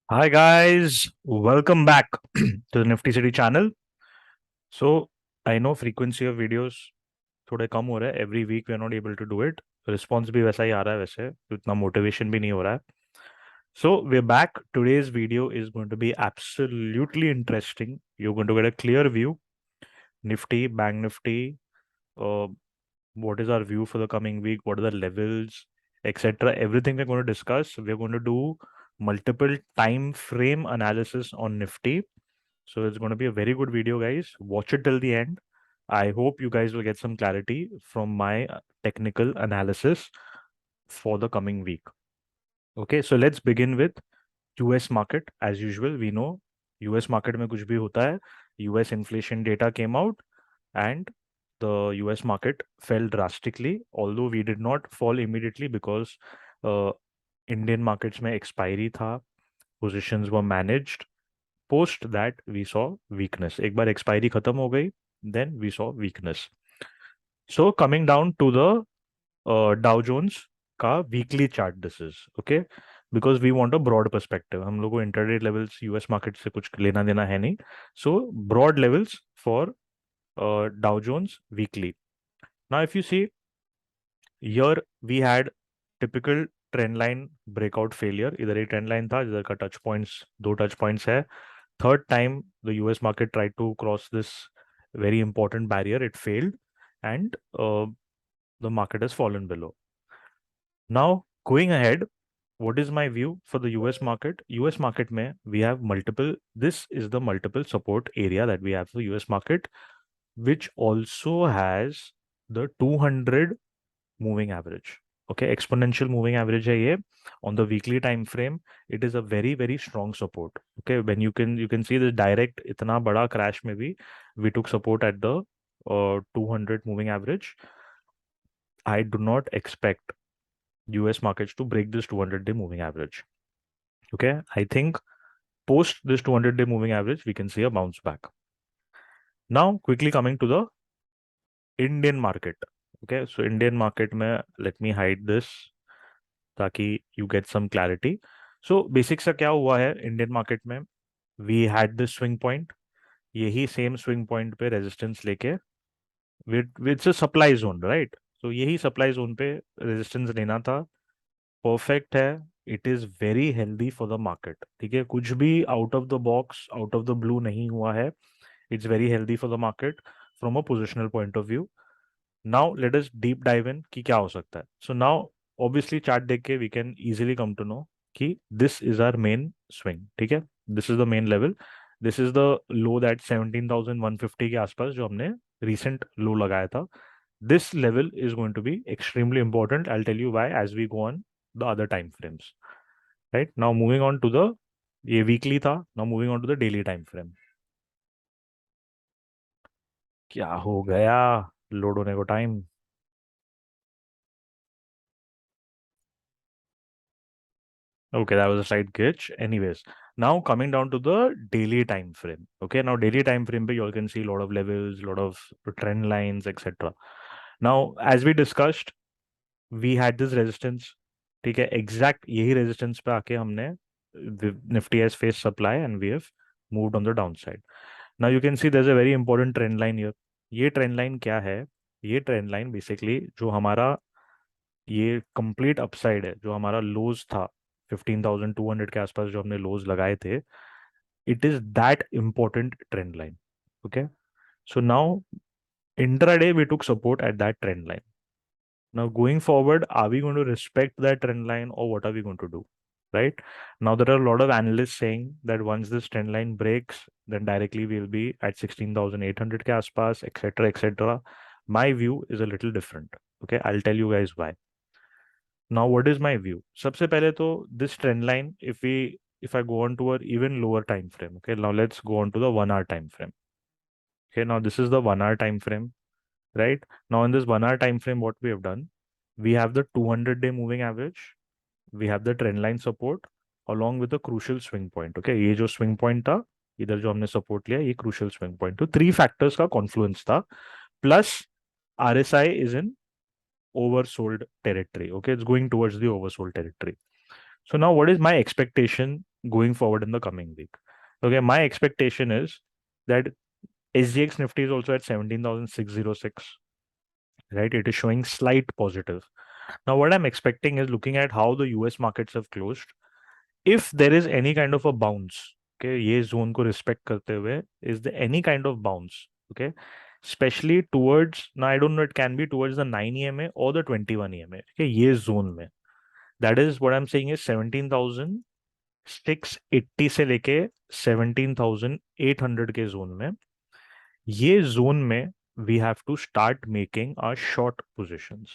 Hi guys, welcome back to the Nifty City channel. So I know frequency of videos थोड़े कम हो रहा है. Every week we are not able to do it. Response भी वैसा ही आ रहा है वैसे, उतना motivation भी नहीं हो रहा है. So we're back. Today's video is going to be absolutely interesting. You're going to get a clear view. Nifty, Bank Nifty, uh, what is our view for the coming week? What are the levels, etc. Everything we're going to discuss. We're going to do multiple time frame analysis on Nifty. So it's going to be a very good video, guys. Watch it till the end. I hope you guys will get some clarity from my technical analysis for the coming week. Okay, so let's begin with US market. As usual, we know US market में कुछ भी होता है. US inflation data came out and the US market fell drastically, although we did not fall immediately because Indian markets में expiry था, positions were managed. Post that we saw weakness. एक बार expiry खत्म हो गई, then we saw weakness. So coming down to the Dow Jones का weekly chart, this is okay because we want a broad perspective. हम लोगों को intraday levels US market से कुछ लेना देना है नहीं. So broad levels for Dow Jones weekly. Now, if you see here, we had typical trend line breakout failure. इधर एक trend line था, इधर का touch points, दो touch points है. Third time the US market tried to cross this very important barrier, it failed, and the market has fallen below. Now, going ahead, what is my view for the US market? US market mein we have multiple. This is the multiple support area that we have for US market, which also has the 200 moving average. Okay, exponential moving average hai ye. On the weekly time frame, it is a very strong support. Okay, when you can see the direct itna bada crash mein bhi we took support at the 200 moving average. I do not expect US markets to break this 200-day moving average. Okay, I think post this 200-day moving average, we can see a bounce back. Now, quickly coming to the Indian market. Okay, so Indian market में let me hide this ताकि you get some clarity. So basic सा क्या हुआ है Indian market में? We had this swing point. यही same swing point पे resistance लेके with a supply zone, right? So यही supply zone पे resistance लेना था. Perfect है. It is very healthy for the market. ठीक है, कुछ भी out of the box, out of the blue नहीं हुआ है. It's very healthy for the market from a positional point of view. Now let us deep dive in कि क्या हो सकता है. So now obviously chart देख के we can easily come to know कि this is our main swing. ठीक है, this is the main level. This is the low that 17,150 के आसपास जो हमने recent low लगाया था. This level is going to be extremely important. I'll tell you why as we go on the other time frames. Right now moving on to the ये weekly था. Now moving on to the daily time frame. क्या हो गया load होने को time. Okay, that was a slight glitch. Anyways, now coming down to the daily time frame. Okay, now daily time frame, you all can see a lot of levels, a lot of trend lines, etc. Now, as we discussed, we had this resistance. ठीक है, exact यही resistance पे आके हमने Nifty has faced supply and we have moved on the downside. Now you can see there's a very important trend line here. ये trend line क्या है? ये trend line basically जो हमारा ये कंप्लीट अपसाइड है, जो हमारा लोज था 15,200 के आसपास जो हमने लोज लगाए थे. It is that important trend line. Okay, so now intraday we took support at that trend line. Now going forward, are we going to respect that trend line or what are we going to do? Right now there are a lot of analysts saying that once this trend line breaks, then directly we'll be at 16,800 के आसपास, etc., etc. My view is a little different. Okay, I'll tell you guys why. Now, what is my view? सबसे पहले तो this trend line, if I go on to an even lower time frame, okay, now let's go on to the 1 hour time frame. Okay, now this is the 1 hour time frame, right? Now in this 1 hour time frame, what we have done, we have the 200-day moving average, we have the trend line support along with the crucial swing point. Okay, ये जो swing point था, इधर जो हमने support लिया, ये crucial swing point. तो three factors का confluence था, plus RSI is in oversold territory. Okay, it's going towards the oversold territory. So now what is my expectation going forward in the coming week. Okay, my expectation is that SGX Nifty is also at 17,606, right? It is showing slight positive. Now, what I'm expecting is looking at how the US markets have closed. If there is any kind of a bounce, okay, ये zone को respect करते हुए, is there any kind of bounce, okay, especially towards, now I don't know, it can be towards the 9 EMA or the 21 EMA, okay, ये zone में, that is what I'm saying is 17,680 से लेके 17,800 के zone में, ये zone में we have to start making our short positions.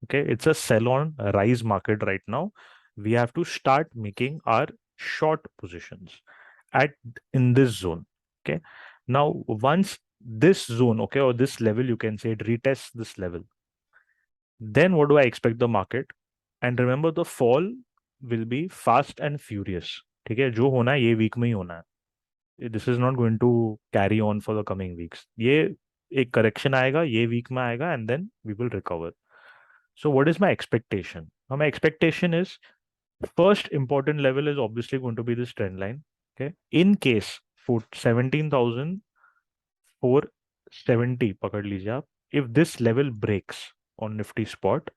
Okay, it's a sell on rise market right now. We have to start making our short positions at in this zone. Okay, now once this zone, okay, or this level, you can say it retests this level, then what do I expect the market? And remember, the fall will be fast and furious. ठीक है, जो होना है ये week में ही होना है. This is not going to carry on for the coming weeks. ये एक correction आएगा, ये week में आएगा, and then we will recover. So what is my expectation? Now my expectation is first important level is obviously going to be this trend line. Okay. In case for 17,470 पकड़ लीजिए आप, if this level breaks on Nifty spot,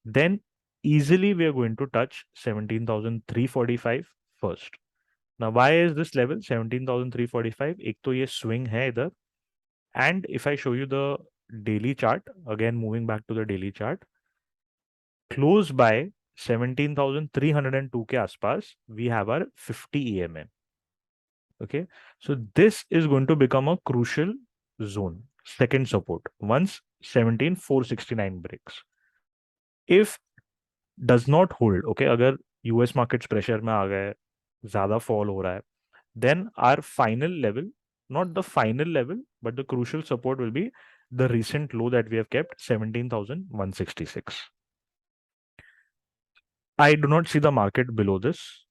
then easily we are going to touch 17,345 first. Now why is this level 17,345? एक तो ये swing है इधर, and if I show you the daily chart, again moving back to the daily chart, close by 17,302 के आसपास we have our 50 EMA. Okay, so this is going to become a crucial zone, second support once 17,469 breaks. If does not hold, okay, अगर US markets pressure में आ गए, ज़्यादा fall हो रहा है, then our final level, not the final level, but the crucial support will be the recent low that we have kept, 17,166. I do not see the market below this.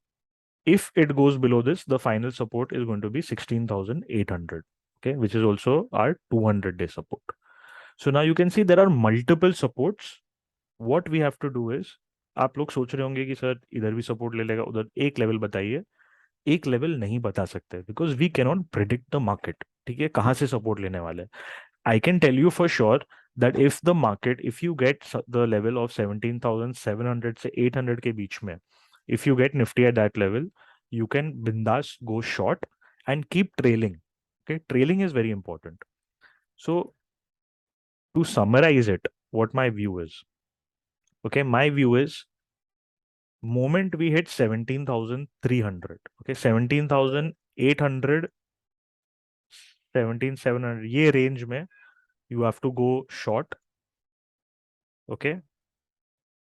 If it goes below this, the final support is going to be 16,800, okay, which is also our 200-day support. So now you can see there are multiple supports. What we have to do is, आप लोग सोच रहे होंगे कि sir इधर भी support ले लेगा, उधर एक लेवल बताइए. एक लेवल नहीं बता सकते because we can not predict the market. ठीक है, कहाँ से सपोर्ट लेने वाले. I can tell you for sure that if the market, if you get the level of 17,700 से 800 के बीच में, if you get Nifty at that level, you can bindas go short and keep trailing. Okay, trailing is very important. So to summarize it, what my view is, okay, my view is moment we hit 17,300, okay, 17,800, 17,700, ये range में you have to go short. Okay,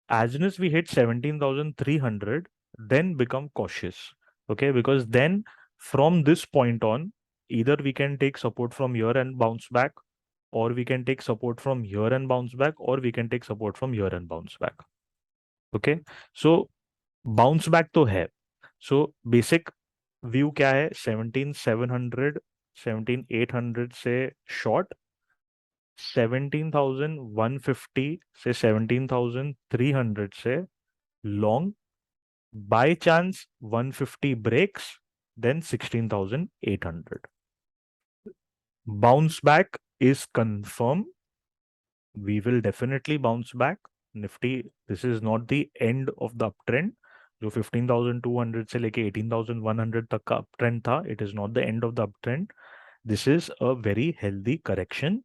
as soon as we hit 17,300, then become cautious. Okay, because then from this point on, either we can take support from here and bounce back, or we can take support from here and bounce back, or we can take support from here and bounce back. Okay, so bounce back तो है. So basic view क्या है? 17,700, 17,800 से short, 17,150 से 17,300 से long. By chance 150 breaks, then 16,800. Bounce back is confirmed. We will definitely bounce back. Nifty, this is not the end of the uptrend. जो 15,200 से लेके 18,100 तक का uptrend था, it is not the end of the uptrend. This is a very healthy correction.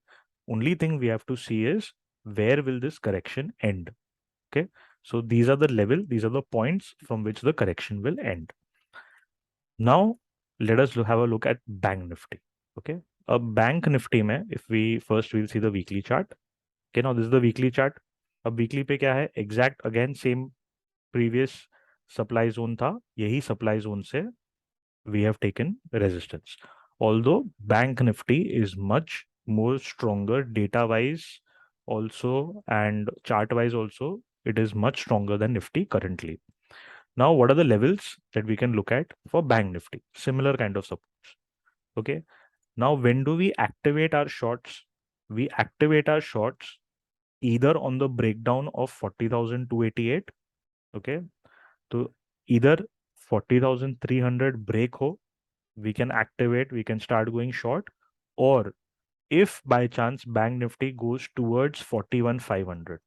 Only thing we have to see is where will this correction end. Okay, so these are the level, these are the points from which the correction will end. Now let us have a look at Bank Nifty. Okay, a Bank Nifty में if we first we'll see the weekly chart. Okay, now this is the weekly chart. अब weekly पे क्या है? Exact again same previous supply zone था, यही supply zone से we have taken resistance. Although Bank Nifty is much more stronger data wise also and chart wise also, it is much stronger than Nifty currently. Now, what are the levels that we can look at for Bank Nifty? Similar kind of supports. Okay. Now, when do we activate our shorts? We activate our shorts either on the breakdown of 40,288. Okay. So either 40,300 break ho, we can activate, we can start going short. Or if by chance Bank Nifty goes towards 41,500,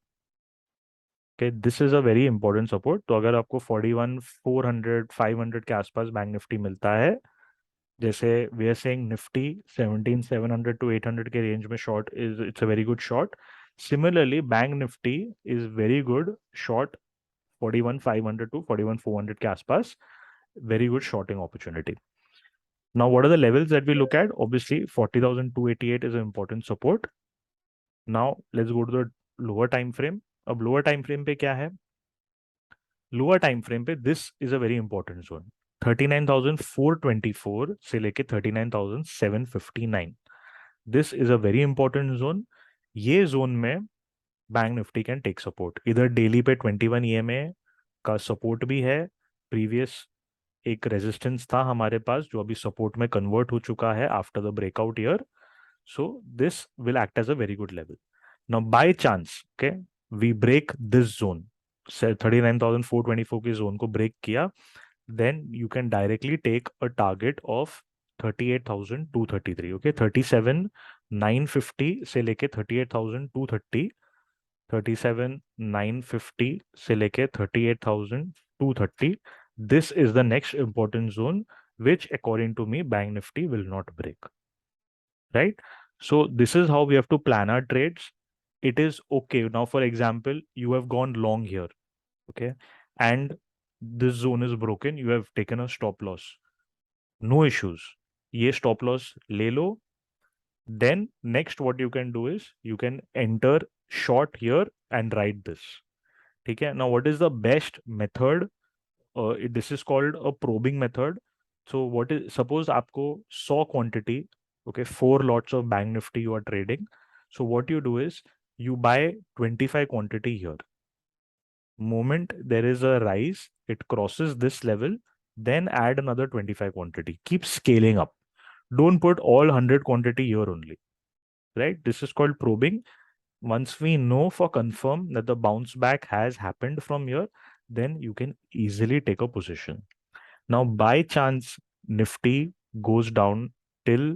okay, this is a very important support. तो अगर आपको 41,400 500 के आसपास bank Nifty मिलता है, जैसे we are saying Nifty 17,700 to 800 के range में short is it's a very good short. Similarly, Bank Nifty is very good short 41,500 to 41,400 के आसपास. Very good shorting opportunity. Now, what are the levels that we look at? Obviously, 40,288 is an important support. Now, let's go to the lower time frame. अब lower time frame पे क्या है? Lower time frame पे this is a very important zone. 39,424 से लेके 39,759. This is a very important zone. ये zone में bank Nifty can take support. इधर डेली पे 21 EMA का सपोर्ट भी है. प्रीवियस एक रेजिस्टेंस था हमारे पास जो अभी सपोर्ट में कन्वर्ट हो चुका है after the breakout here. So this will act as a very good level. Now by chance okay we break this zone, 39,424 की जोन को ब्रेक किया, then you can directly take a target of 38,233. okay, 37,950 से लेके 38,230, 37,950 से लेके 38,230. This is the next important zone which according to me Bank Nifty will not break, right? So this is how we have to plan our trades. It is okay. Now for example, you have gone long here, okay, and this zone is broken, you have taken a stop loss. No issues. ये stop loss ले लो. Then next what you can do is you can enter short here and write this. ठीक है. Now what is the best method? This is called a probing method. So what is, suppose आपको 100 quantity, okay, 4 lots of Bank Nifty you are trading. So what you do is you buy 25 quantity here. Moment there is a rise, it crosses this level, then add another 25 quantity. Keep scaling up. Don't put all 100 quantity here only, right? This is called probing. Once we know for confirm that the bounce back has happened from here, then you can easily take a position. Now, by chance, Nifty goes down till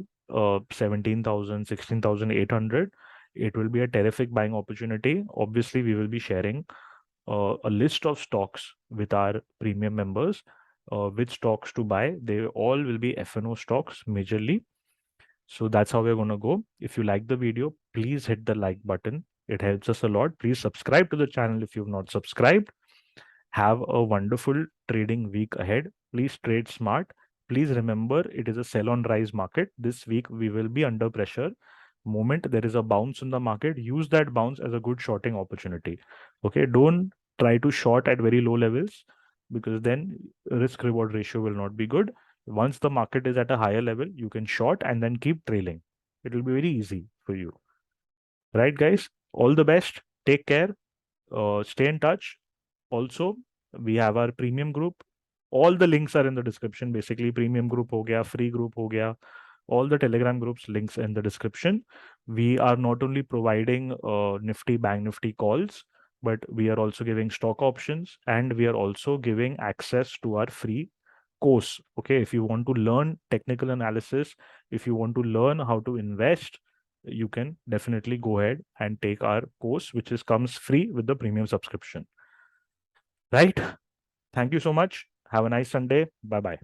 17,000, 16,800. It will be a terrific buying opportunity. Obviously, we will be sharing a list of stocks with our premium members, which stocks to buy. They all will be FNO stocks majorly. So that's how we're going to go. If you like the video, please hit the like button. It helps us a lot. Please subscribe to the channel if you've not subscribed. Have a wonderful trading week ahead. Please trade smart. Please remember it is a sell on rise market. This week we will be under pressure. Moment there is a bounce in the market, use that bounce as a good shorting opportunity. Okay, don't try to short at very low levels because then risk reward ratio will not be good. Once the market is at a higher level, you can short and then keep trailing. It will be very easy for you. Right, guys? All the best. Take care. Stay in touch. Also, we have our premium group. All the links are in the description. Basically, premium group ho gaya, free group ho gaya. All the Telegram groups links in the description. We are not only providing Nifty, Bank Nifty calls, but we are also giving stock options and we are also giving access to our free course. Okay, if you want to learn technical analysis, if you want to learn how to invest, you can definitely go ahead and take our course, which is comes free with the premium subscription. Right? Thank you so much. Have a nice Sunday. Bye bye.